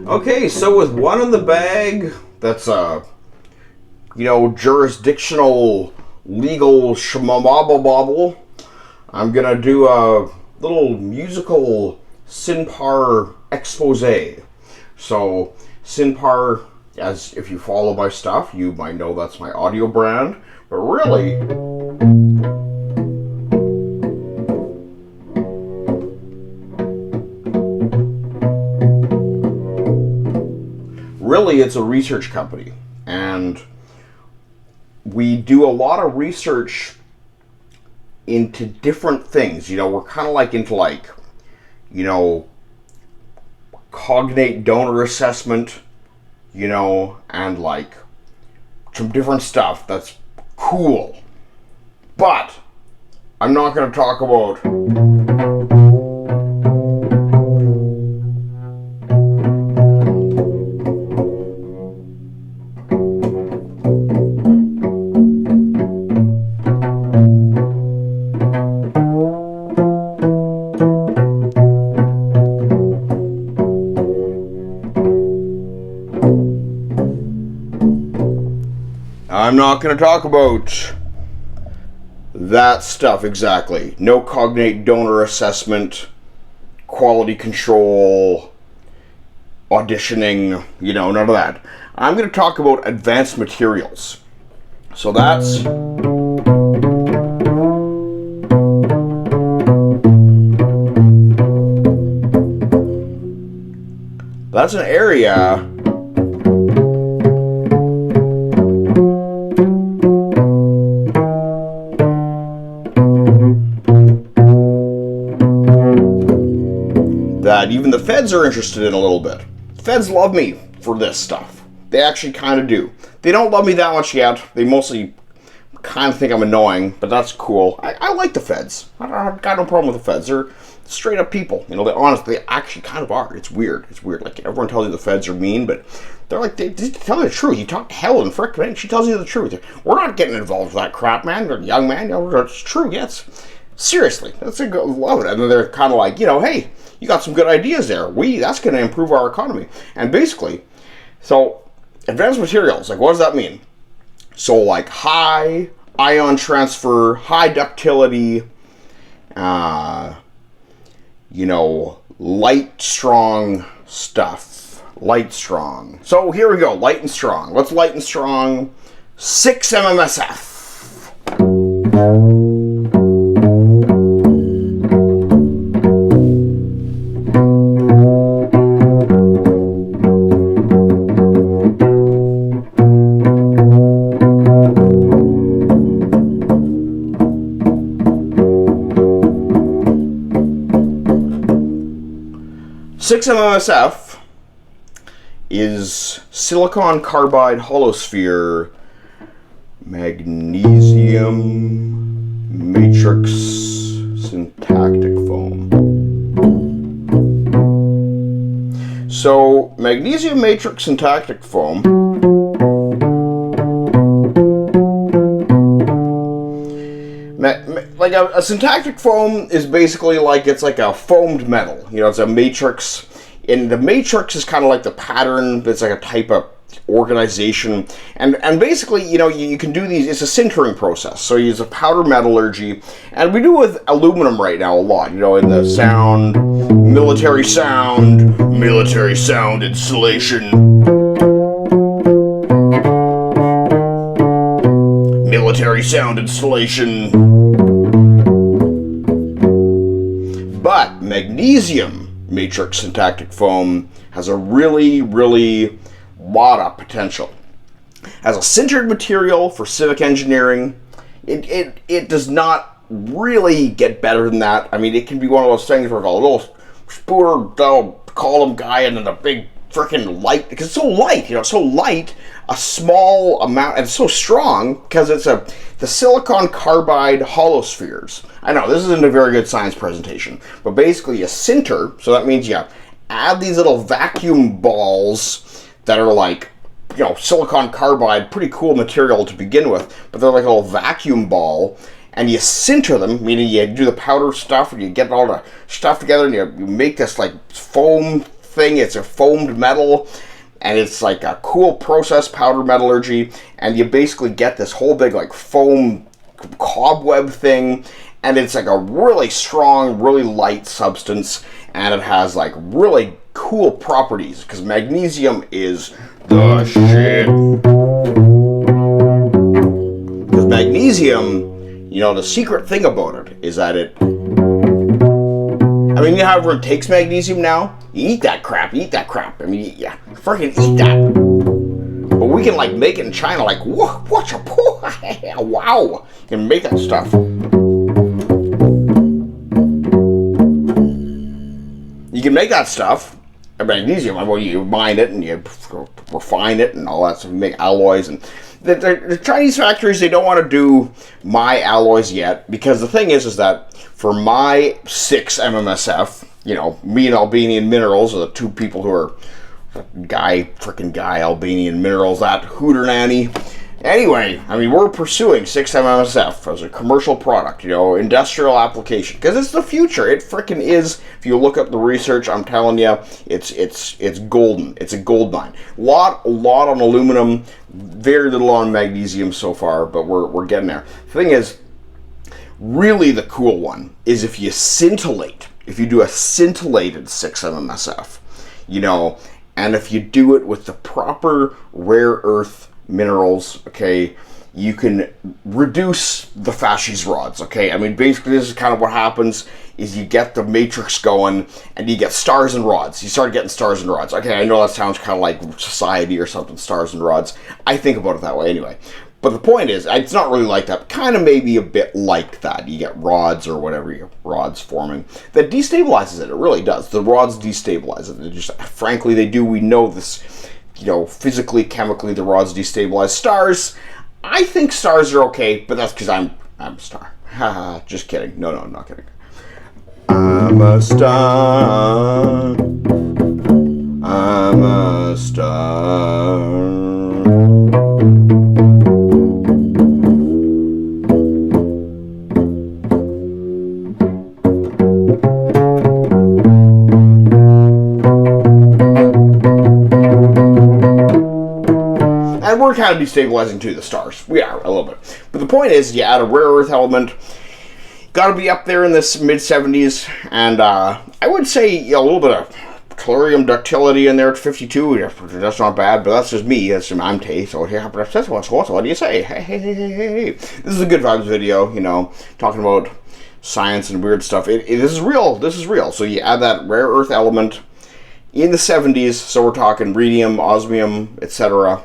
Okay, so with one in the bag, that's jurisdictional legal schmabobble, I'm gonna do a little musical SiNPAR expose. So SiNPAR, as if you follow my stuff, you might know that's my audio brand, but really it's a research company, and we do a lot of research into different things. We're kind of into cognate donor assessment, and some different stuff that's cool. But I'm not going to talk about that stuff exactly. No cognate donor assessment, quality control, auditioning, none of that. I'm going to talk about advanced materials. So that's an area that even the feds are interested in a little bit. Feds love me for this stuff. They actually kind of do. They don't love me that much yet. They mostly kind of think I'm annoying, but that's cool. I like the feds. I've got no problem with the feds. They're straight up people. They're honest. They actually kind of are. It's weird. Like, everyone tells you the feds are mean, but they're like, they tell you the truth. You talk to Helen Frick, man, she tells you the truth. We're not getting involved with that crap, man. You're a young man. It's true, yes. Seriously. Love it. And then they're kind of like, hey, you got some good ideas there. That's going to improve our economy. And basically, so advanced materials, what does that mean? So high ion transfer, high ductility, light strong stuff. Light strong. So here we go, light and strong. What's light and strong? SiCHS MMSF. SiCHS MMSF is silicon carbide holosphere magnesium matrix syntactic foam. So magnesium matrix syntactic foam a syntactic foam is basically it's like a foamed metal. It's a matrix, and the matrix is kind of like the pattern. It's like a type of organization, and basically, you can do these. It's a sintering process. So you use a powder metallurgy, and we do it with aluminum right now a lot. In the sound, military sound installation. Military sound installation. But magnesium matrix syntactic foam has a really, really lot of potential. As a sintered material for civic engineering, it does not really get better than that. I mean, it can be one of those things where a little spooner column guy and then a big freaking light, because it's so light, it's so light, a small amount, and it's so strong because it's the silicon carbide holospheres. I know this isn't a very good science presentation, but basically a sinter, so that means you add these little vacuum balls that are silicon carbide, pretty cool material to begin with, but they're like a little vacuum ball, and you sinter them, meaning you do the powder stuff and you get all the stuff together and you make this like foam thing. It's a foamed metal, and it's like a cool process, powder metallurgy, and you basically get this whole big like foam cobweb thing, and it's like a really strong, really light substance, and it has like really cool properties because magnesium is the shit. Because magnesium, you know, the secret thing about it is that it, I mean, you know how everyone takes magnesium now? You eat that crap, I mean, yeah, freaking eat that. But we can like make it in China, like, what a wow, you can make that stuff. You can make that stuff, magnesium, well, you mine it and you refine it and all that stuff, you make alloys. And the Chinese factories, they don't want to do my alloys yet, because the thing is that for my SiCHS MMSF, you know, me and Albanian Minerals are the two people who are frickin' guy Albanian Minerals, that hooter nanny. Anyway, I mean, we're pursuing SiCHS MMSF as a commercial product, you know, industrial application, because it's the future. It frickin' is. If you look up the research, I'm telling you, it's golden. It's a gold mine. A lot on aluminum, very little on magnesium so far, but we're getting there. The thing is, really the cool one is if you scintillate. If you do a scintillated SiCHS MMSF, you know, and if you do it with the proper rare earth minerals, okay, you can reduce the fasces rods, okay? I mean, basically this is kind of what happens is you get the matrix going and you get stars and rods. You start getting stars and rods. Okay, I know that sounds kind of like society or something, stars and rods. I think about it that way anyway. But the point is, it's not really like that. Kind of maybe a bit like that. You get rods or whatever, rods forming. That destabilizes it. It really does. The rods destabilize it. They just, frankly, they do. We know this. You know, physically, chemically, the rods destabilize. Stars, I think stars are okay, but that's because I'm a star. Haha, just kidding. No, I'm not kidding. I'm a star. I'm a star. And we're kind of destabilizing too, the stars. We are, a little bit. But the point is, you add a rare earth element, got to be up there in this mid-70s, and I would say, you know, a little bit of tellurium ductility in there at 52. That's not bad, but that's just me. That's I'm Tay, so yeah, but that's what do you say? Hey. This is a good vibes video, you know, talking about science and weird stuff. This is real. This is real. So you add that rare earth element in the 70s, so we're talking rhenium, osmium, etc.,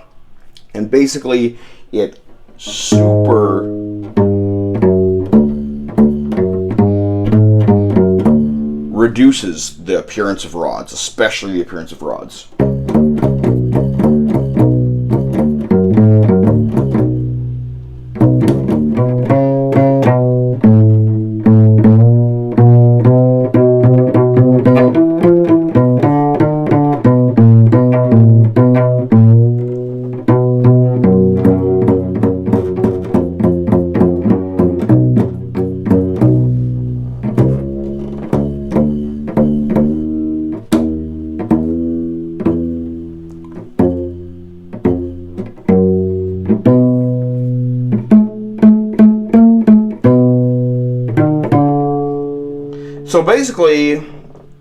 and basically, it super reduces the appearance of rods, especially the appearance of rods. So basically,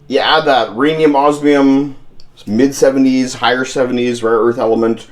you add that rhenium, osmium, mid-70s, higher 70s, rare earth element,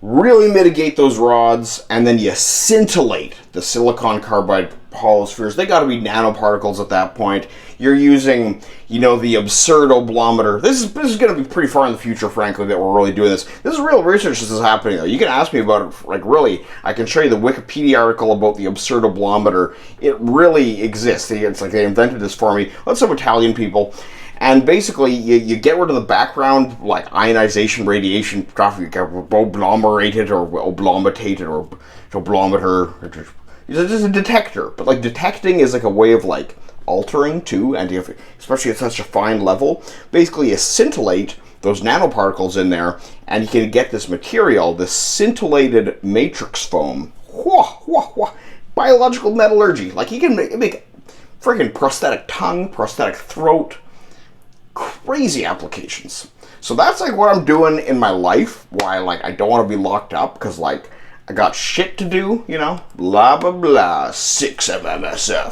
really mitigate those rods, and then you scintillate the silicon carbide holospheres. They got to be nanoparticles at that point. You're using, you know, the absurd oblometer. This is going to be pretty far in the future, frankly, that we're really doing this. This is real research this is happening, though. You can ask me about it, like, really. I can show you the Wikipedia article about the absurd oblometer. It really exists. It's like they invented this for me. Let's some Italian people. And basically, you get rid of the background, like ionization, radiation stuff. You get oblomerated or oblometated or oblometer. It's just a detector. But like detecting is like a way of like altering too, and especially at such a fine level. Basically, you scintillate those nanoparticles in there, and you can get this material, this scintillated matrix foam. biological metallurgy. Like, he can make freaking prosthetic tongue, prosthetic throat, crazy applications. So that's like what I'm doing in my life, why like I don't want to be locked up, because like I got shit to do, you know, blah blah blah. SiCHS MMSF.